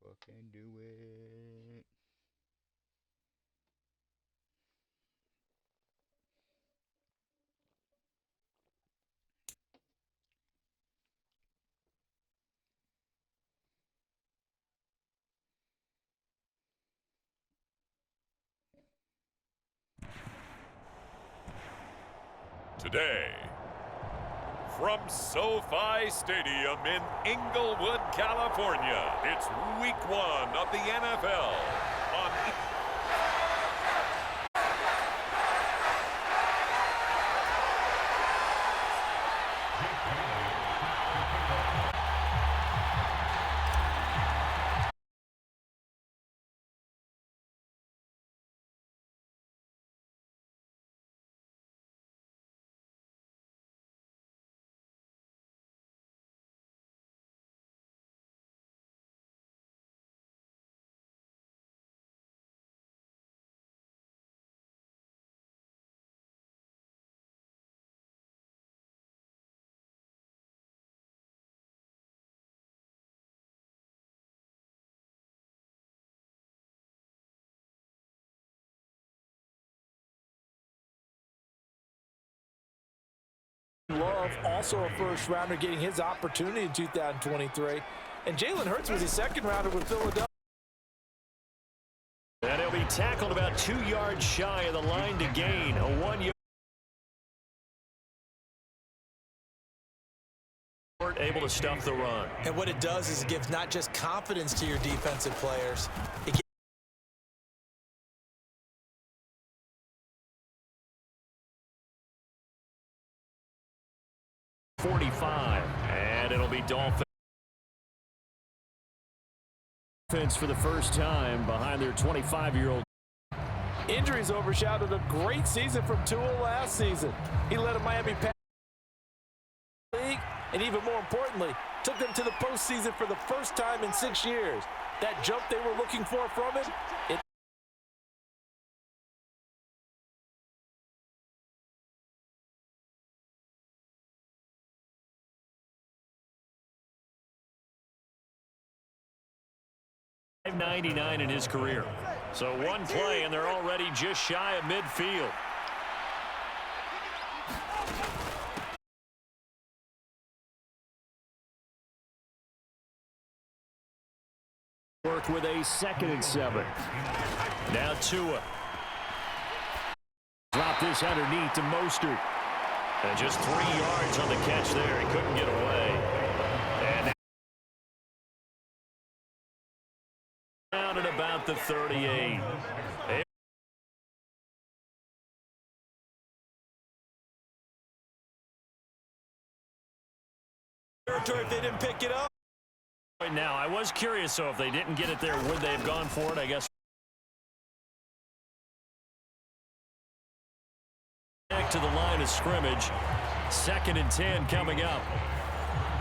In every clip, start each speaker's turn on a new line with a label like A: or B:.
A: Fucking do it.
B: Today, from SoFi Stadium in Inglewood, California, it's Week 1 of the NFL on
C: Love, also a first-rounder, getting his opportunity in 2023. And Jalen Hurts was a second-rounder with Philadelphia.
D: And he'll be tackled about 2 yards shy of the line to gain. A 1 yard. Able to stuff the run.
C: And what it does is it gives not just confidence to your defensive players. It gives
D: 45, and it'll be Dolphins for the first time behind their 25-year-old.
C: Injuries overshadowed a great season from Tua last season. He led a Miami Pass league, and even more importantly, took them to the postseason for the first time in 6 years. That jump they were looking for from him, it
D: .599 in his career. So one play, and they're already just shy of midfield. Work with a 2nd and 7. Now Tua. Drop this underneath to Mostert. And just 3 yards on the catch there. He couldn't get away. And down at about the 38.
C: territory if they didn't pick it up.
D: Now, I was curious, so if they didn't get it there, would they have gone for it? I guess. Back to the line of scrimmage. 2nd and 10 coming up.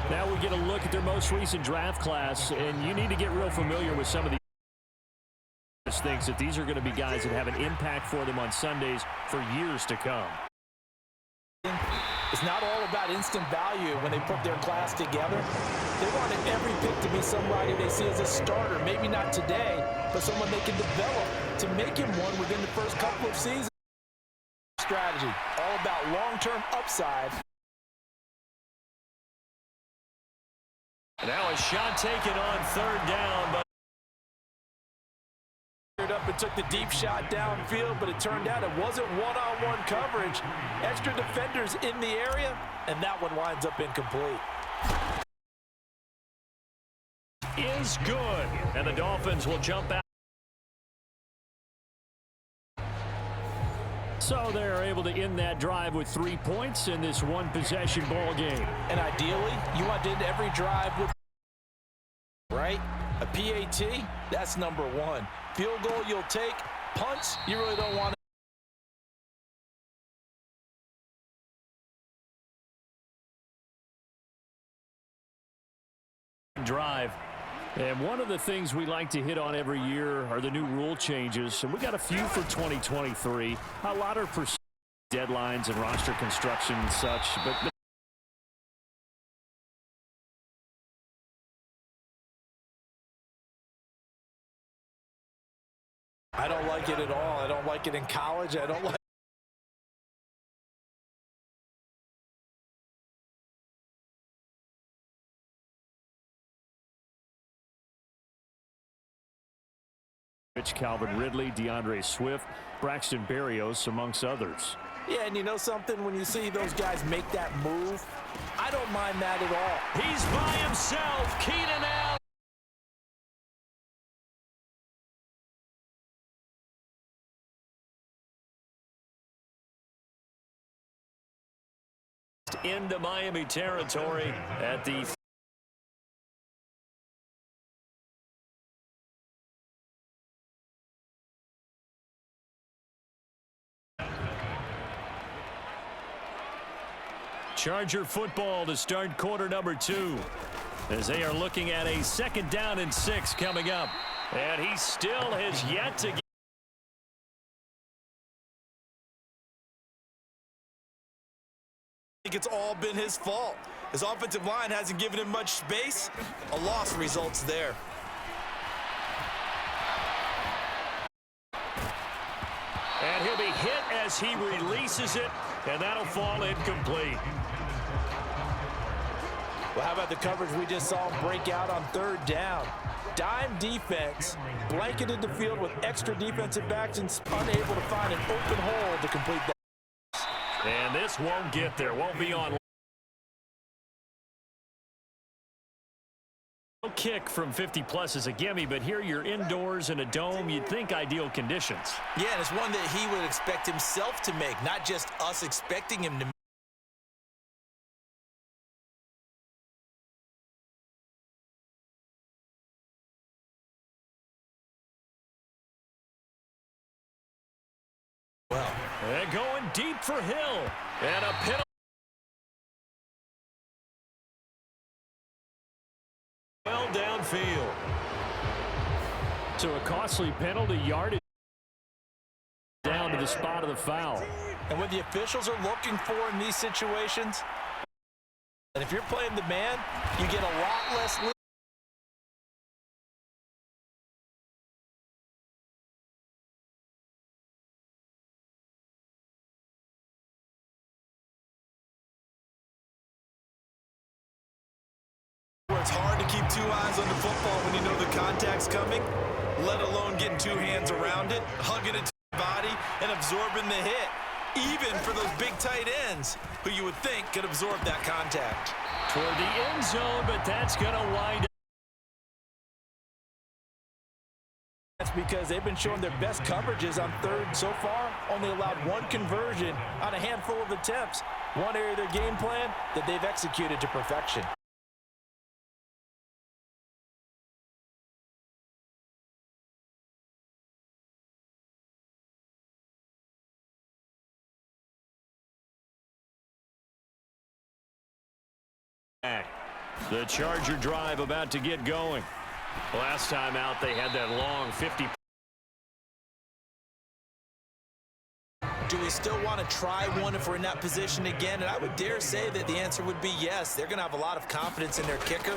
D: Now we get a look at their most recent draft class, and you need to get real familiar with some of these things, that these are going to be guys that have an impact for them on Sundays for years to come.
C: It's not all about instant value when they put their class together. They wanted every pick to be somebody they see as a starter, maybe not today, but someone they can develop to make him one within the first couple of seasons. Strategy, all about long-term upside.
D: Now a shot taken on 3rd down, but
C: up and took the deep shot downfield, but it turned out it wasn't one-on-one coverage. Extra defenders in the area, and that one winds up incomplete.
D: Is good, and the Dolphins will jump out. So they're able to end that drive with 3 points in this one-possession ball game.
C: And ideally, you want to end every drive with, right? A PAT, that's number 1. Field goal you'll take. Punts, you really don't want
D: to drive. And one of the things we like to hit on every year are the new rule changes. And we got a few for 2023. A lot are deadlines and roster construction and such. But
C: like it at all. I don't like it in college. I don't like
D: Calvin Ridley, DeAndre Swift, Braxton Berrios, amongst others.
C: Yeah, and you know something? When you see those guys make that move, I don't mind that at all.
D: He's by himself. Keenan Allen. Into Miami territory at the Charger football to start quarter number 2 as they are looking at a 2nd down and 6 coming up. And he still has yet to get.
E: I think it's all been his fault. His offensive line hasn't given him much space. A loss results there.
D: And he'll be hit as he releases it, and that'll fall incomplete.
C: Well, how about the coverage we just saw break out on 3rd down? Dime defense blanketed the field with extra defensive backs and unable to find an open hole to complete that.
D: And this won't get there. Won't be on. No kick from 50-plus is a gimme, but here you're indoors in a dome. You'd think ideal conditions.
E: Yeah, and it's one that he would expect himself to make, not just us expecting him to make. Well,
D: and going deep for Hill. And a penalty. Well downfield. So a costly penalty, yardage down to the spot of the foul.
C: And what the officials are looking for in these situations, and if you're playing the man, you get a lot less.
E: It's hard to keep 2 eyes on the football when you know the contact's coming, let alone getting 2 hands around it, hugging it to your body, and absorbing the hit. Even for those big tight ends who you would think could absorb that contact.
D: Toward the end zone, but that's going to wind up.
C: That's because they've been showing their best coverages on 3rd so far. Only allowed 1 conversion on a handful of attempts. One area of their game plan that they've executed to perfection.
D: The Charger drive about to get going. Last time out, they had that long 50.
E: Do we still want to try one if we're in that position again? And I would dare say that the answer would be yes. They're going to have a lot of confidence in their kicker.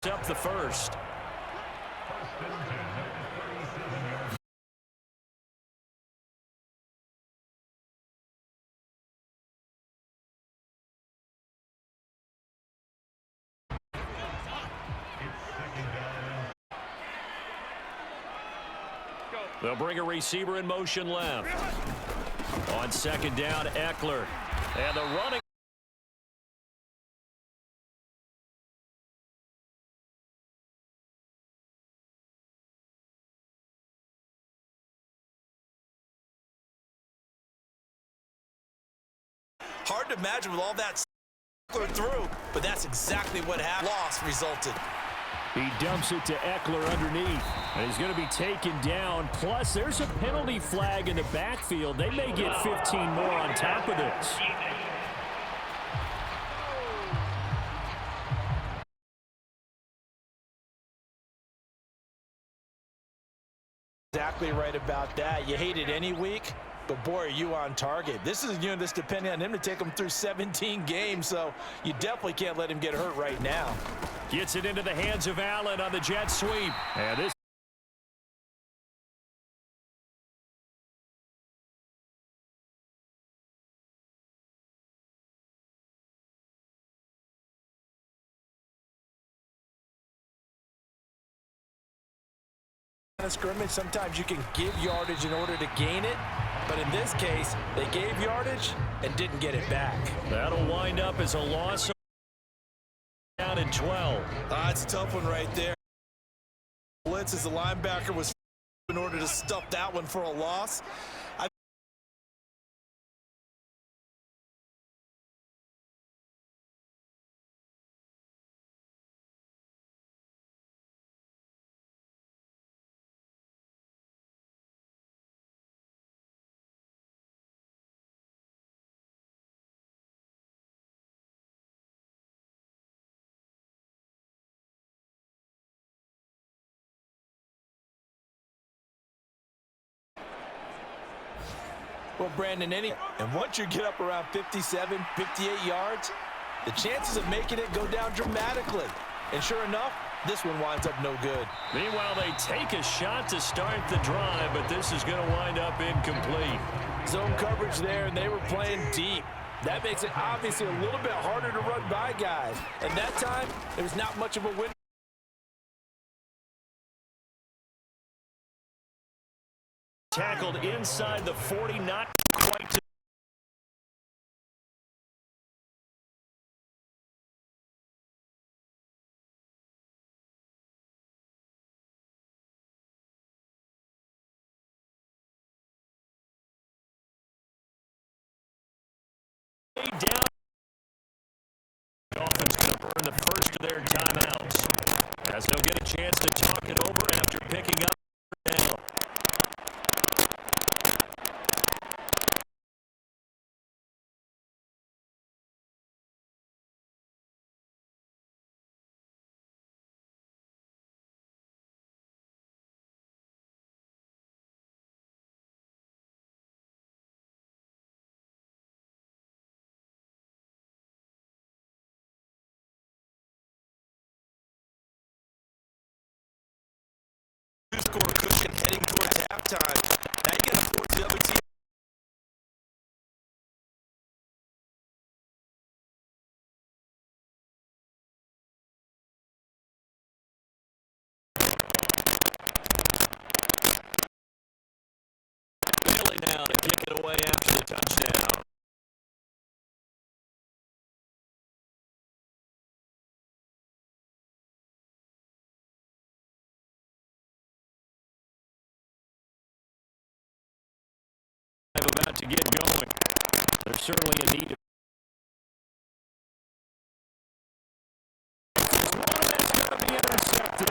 D: Up the first. They'll bring a receiver in motion left. On 2nd down, Eckler. And the running.
E: Hard to imagine with all that through, but that's exactly what happened. Loss resulted.
D: He dumps it to Eckler underneath, and he's going to be taken down. Plus, there's a penalty flag in the backfield. They may get 15 more on top of this.
C: Exactly right about that. You hate it any week But, boy, are you on target. This is a unit that's depending on him to take him through 17 games, so you definitely can't let him get hurt right now.
D: Gets it into the hands of Allen on the jet sweep. And this
C: scrimmage, sometimes you can give yardage in order to gain it, but in this case, they gave yardage and didn't get it back.
D: that'll wind up as a loss down in 12.
E: It's a tough one right there. Blitz as the linebacker was in order to stuff that one for a loss.
C: Well, Brandon, and once you get up around 57, 58 yards, the chances of making it go down dramatically. And sure enough, this one winds up no good.
D: Meanwhile, they take a shot to start the drive, but this is going to wind up incomplete.
C: Zone coverage there, and they were playing deep. That makes it obviously a little bit harder to run by guys. And that time, there was not much of a window.
D: Tackled inside the 40, not quite to down. Dolphins going to burn the first of their timeouts, as they'll get a chance to talk it over after picking up down.
E: Score cushion heading towards halftime. Now you got to force the other team.
D: Bailey now to kick it away after the touchdown. About to get going. There's certainly a need. One of them's going to be intercepted.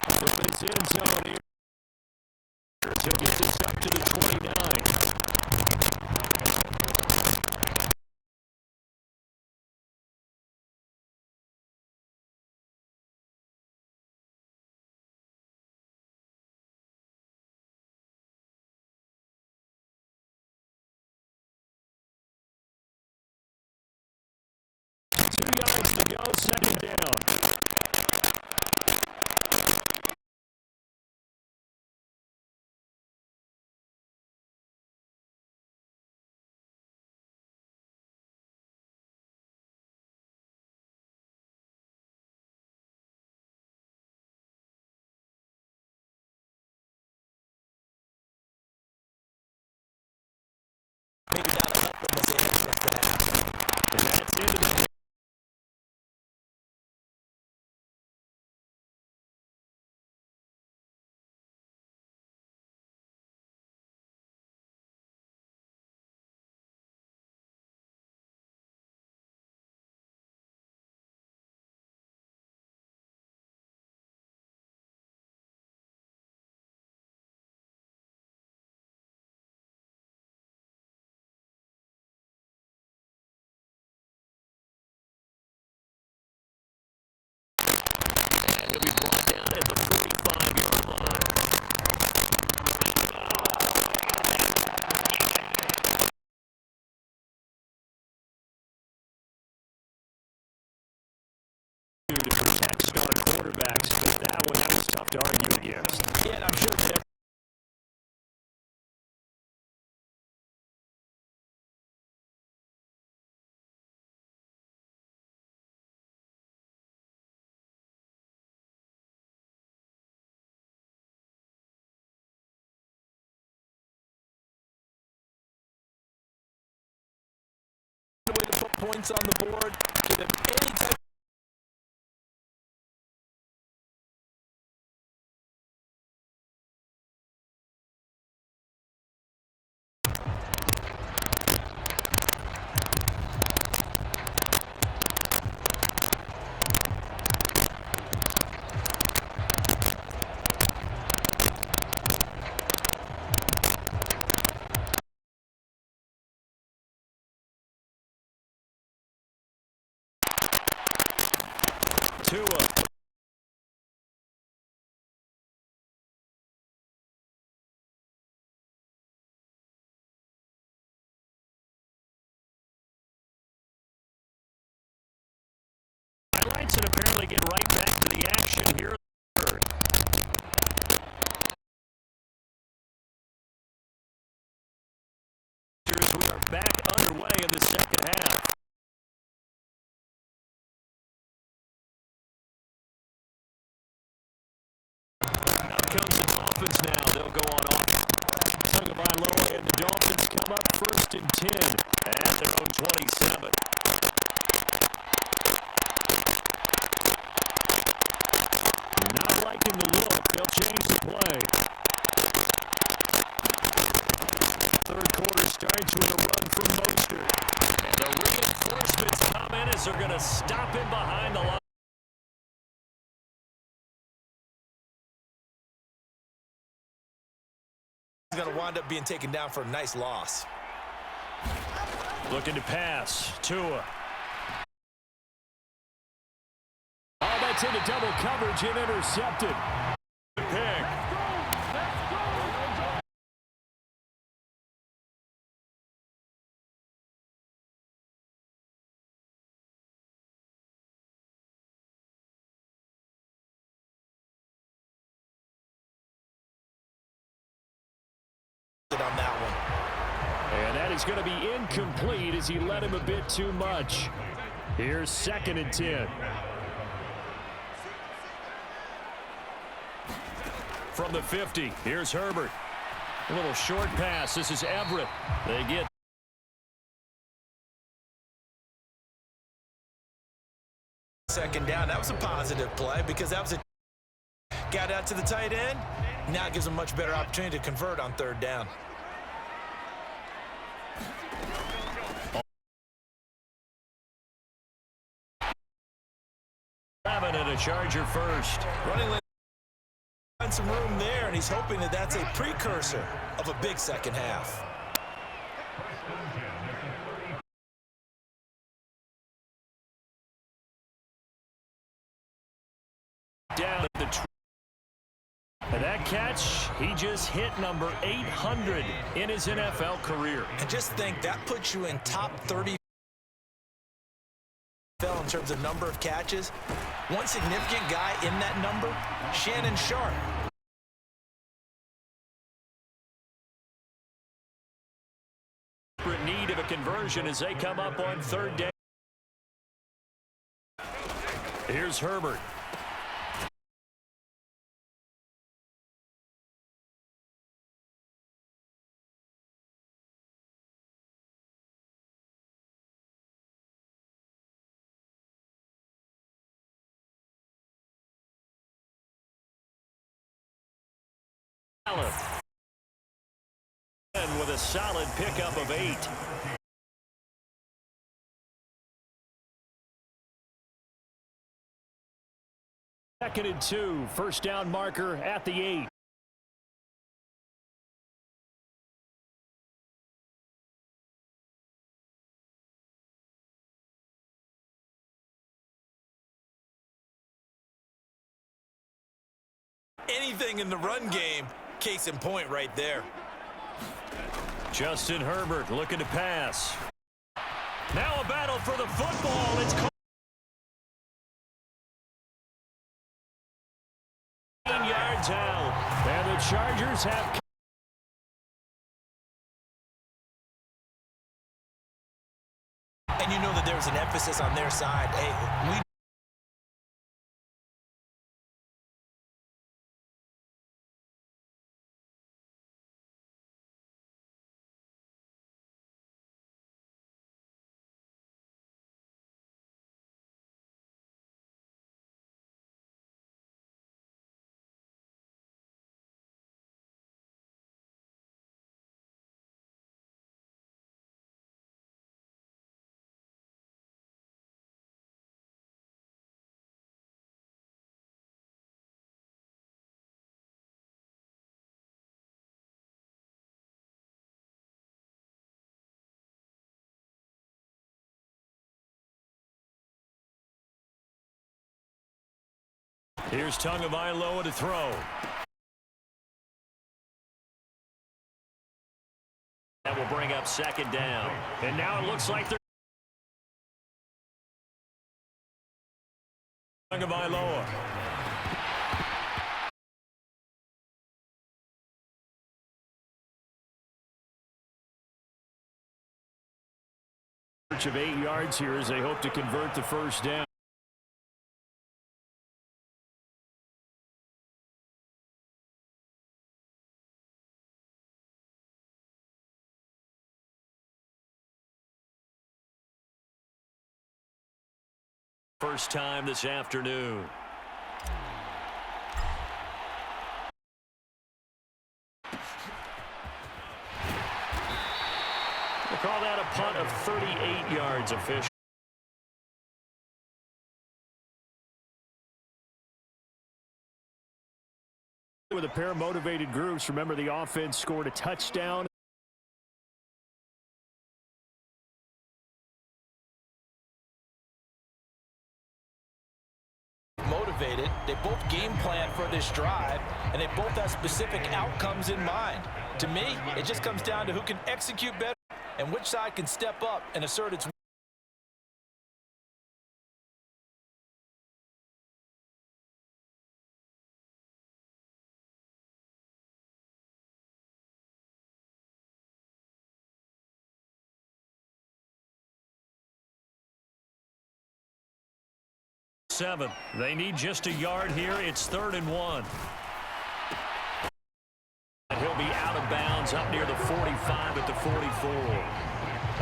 D: From his end zone here. He'll get this up to the 29. Yards to go, second down. argue against.
C: Yeah, and I'm sure that way to put points on the board, give him any type.
D: Tua. Highlights and apparently get right back to the action here. Third. We are back underway in the second half. Comes the Dolphins now. They'll go on off. Tagovailoa and the Dolphins come up 1st and 10 at their own 27. Not liking the look. They'll change the play. Third quarter starts with a run from Mostert. And the reinforcements come in as they're going to stop him behind the line.
E: He's going to wind up being taken down for a nice loss.
D: Looking to pass. Tua. Oh, that's into double coverage and intercepted. Pick.
E: On that one.
D: And that is going to be incomplete as he led him a bit too much. Here's 2nd and 10. From the 50, here's Herbert. A little short pass. This is Everett. They get
E: second down. That was a positive play because that was a got out to the tight end. Now it gives them much better opportunity to convert on 3rd down.
D: and a Charger first.
E: Running lane, find some room there, and he's hoping that that's a precursor of a big second half.
D: Down the and that catch, he just hit number 800 in his NFL career.
E: And just think, that puts you in top 30 in terms of number of catches. One significant guy in that number, Shannon Sharpe.
D: In need of a conversion as they come up on 3rd down. Here's Herbert. And with a solid pickup of 8. Second and 2, first down marker at the 8.
E: Anything in the run game, case in point right there.
D: Justin Herbert looking to pass. Now a battle for the football. It's called 9 yards Chargers have...
C: And you know that there's an emphasis on their side. Hey, we...
D: Here's Tagovailoa to throw. That will bring up second down. And now it looks like they're... Tagovailoa. Of 8 yards here as they hope to convert the first down. First time this afternoon. We'll call that a punt of 38 yards official. With a pair of motivated groups, remember the offense scored a touchdown.
C: Motivated. They both game plan for this drive, and they both have specific outcomes in mind. To me, it just comes down to who can execute better and which side can step up and assert its.
D: Seven. They need just a yard here. It's 3rd and 1. And he'll be out of bounds up near the 45 at the 44.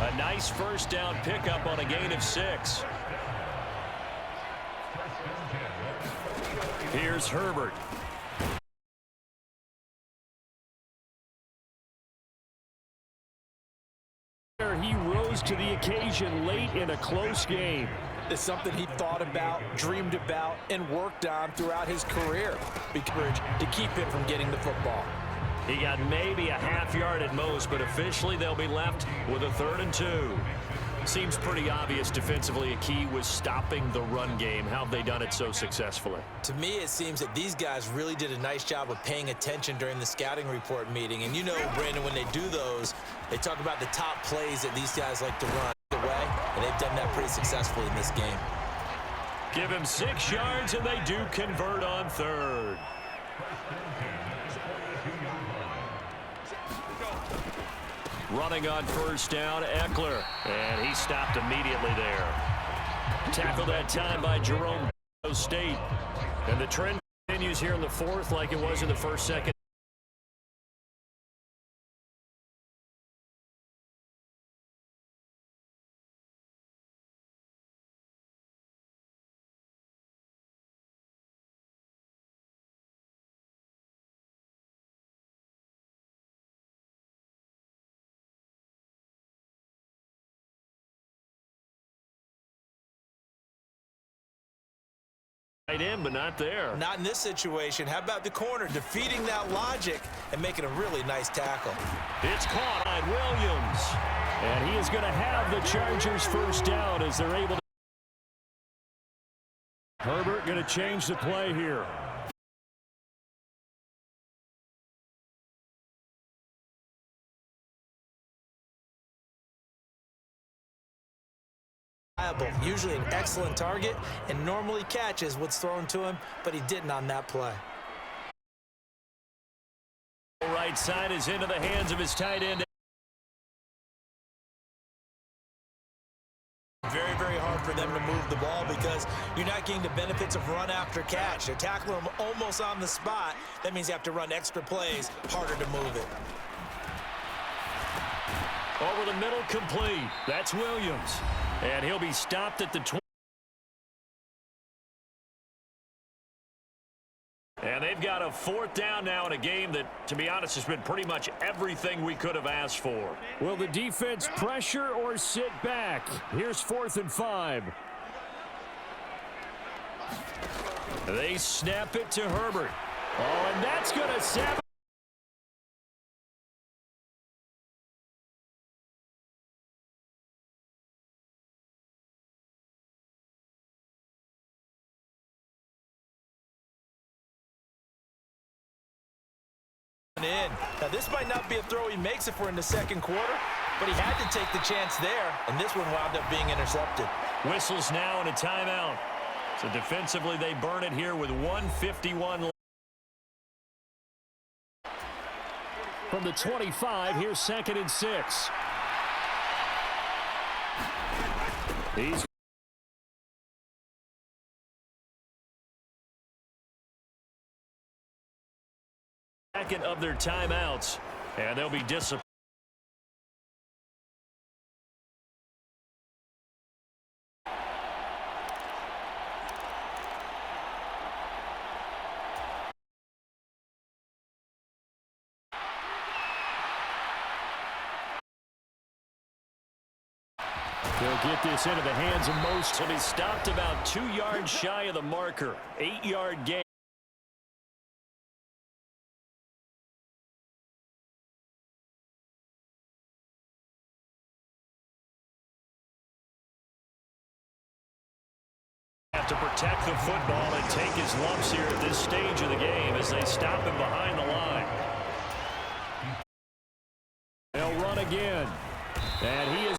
D: A nice first down pickup on a gain of 6. Here's Herbert. He rose to the occasion late in a close game.
C: It's something he thought about, dreamed about, and worked on throughout his career. Encouraged to keep him from getting the football.
D: He got maybe a half yard at most, but officially they'll be left with a 3rd and 2. Seems pretty obvious defensively a key was stopping the run game. How have they done it so successfully?
C: To me, it seems that these guys really did a nice job of paying attention during the scouting report meeting. And you know, Brandon, when they do those, they talk about the top plays that these guys like to run away, and they've done that pretty successfully in this game.
D: Give him 6 yards, and they do convert on 3rd. Running on first down, Eckler, and he stopped immediately there. Tackled that time by Jerome State. And the trend continues here in the 4th like it was in the 1st, 2nd. Right in, but not there.
C: Not in this situation. How about the corner defeating that logic and making a really nice tackle?
D: It's caught by Williams. And he is going to have the Chargers first down as they're able to. Herbert going to change the play here.
C: Usually an excellent target and normally catches what's thrown to him, but he didn't on that play.
D: Right side is into the hands of his tight end.
E: Very, very hard for them to move the ball because you're not getting the benefits of run after catch. They're tackling them almost on the spot. That means you have to run extra plays, harder to move it.
D: Over the middle, complete. That's Williams. And he'll be stopped at the 20. And they've got a 4th down now in a game that, to be honest, has been pretty much everything we could have asked for. Will the defense pressure or sit back? Here's 4th and 5. They snap it to Herbert. Oh, and that's going to sabotage.
E: Now, this might not be a throw he makes if we're in the 2nd quarter, but he had to take the chance there, and this one wound up being intercepted.
D: Whistles now and a timeout. So defensively, they burn it here with 1:51 left. From the 25, here's 2nd and 6. He's second of their timeouts, and they'll be disappointed. They'll get this into the hands of most. So he stopped about 2 yards shy of the marker. 8-yard gain. Have to protect the football and take his lumps here at this stage of the game as they stop him behind the line. They'll run again. And he is.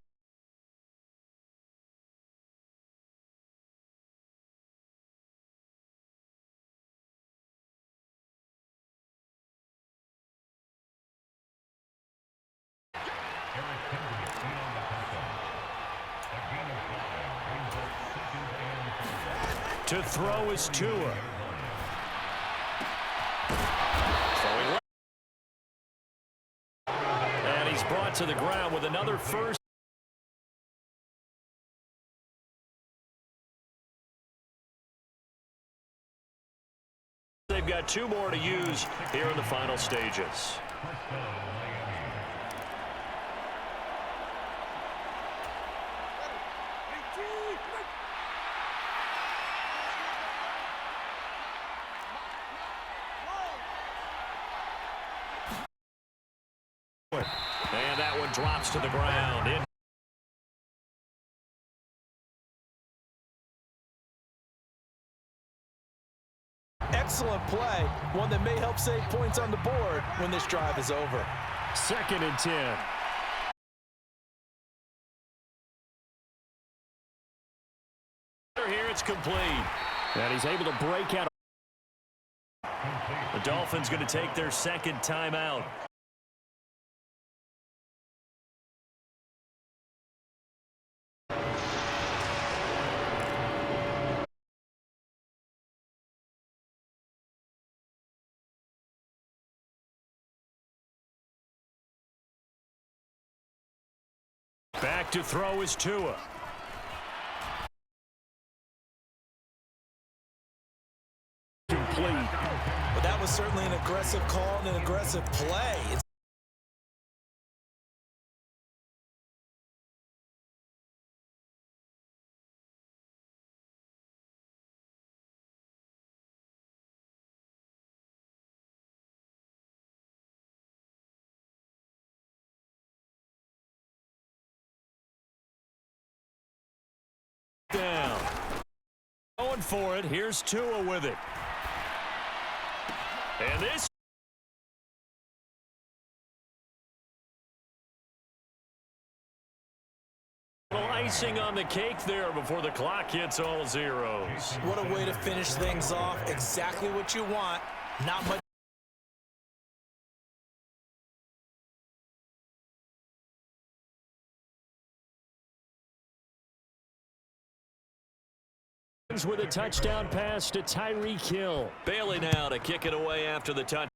D: To throw is Tua. And he's brought to the ground with another first. They've got 2 more to use here in the final stages. And that one drops to the ground.
E: Excellent play, one that may help save points on the board when this drive is over.
D: 2nd and 10. Here it's complete. And he's able to break out. The Dolphins going to take their 2nd timeout. Back to throw is Tua. Complete.
E: Well, that was certainly an aggressive call and an aggressive play.
D: Down. Going for it. Here's Tua with it. And this. Icing on the cake there before the clock hits all zeros.
E: What a way to finish things off. Exactly what you want. Not much.
D: ends with a touchdown pass to Tyreek Hill.
F: Bailey now to kick it away after the touch.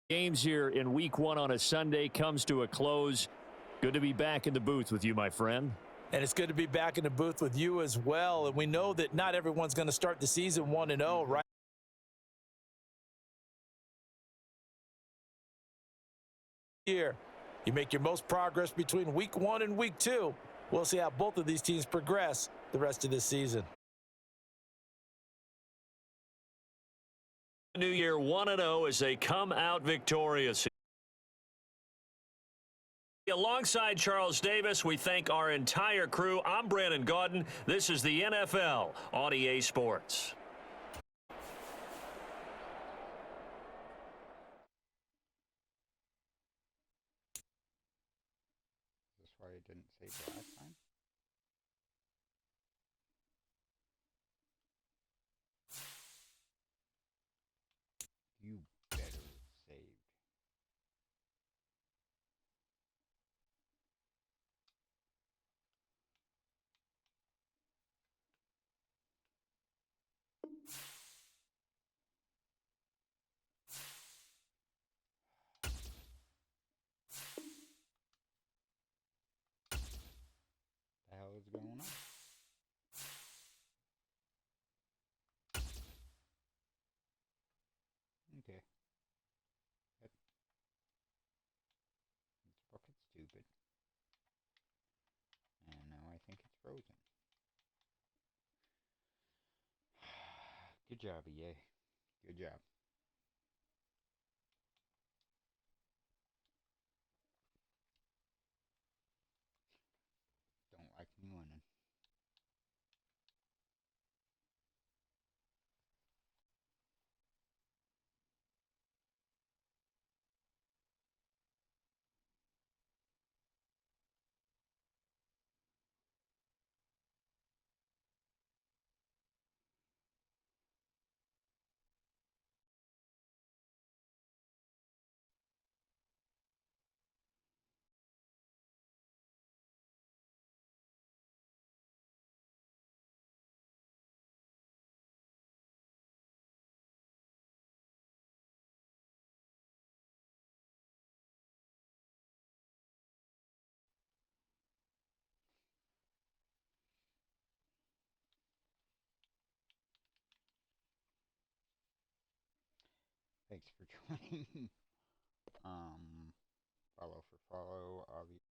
D: Games here in week 1 on a Sunday comes to a close. Good to be back in the booth with you, my friend.
C: And it's good to be back in the booth with you as well. And we know that not everyone's going to start the season 1-0, right? Here, you make your most progress between week 1 and week 2. We'll see how both of these teams progress the rest of this season.
F: New Year 1-0 as they come out victorious. Alongside Charles Davis, we thank our entire crew. I'm Brandon Gaudin. This is the NFL on EA Sports.
A: Is this why I didn't save it last time? You better save. The hell is going on? Okay. It's fucking stupid. And now I think it's frozen. Good job, EA. Good job. Don't like me winning. Thanks for joining. Follow for follow, obviously.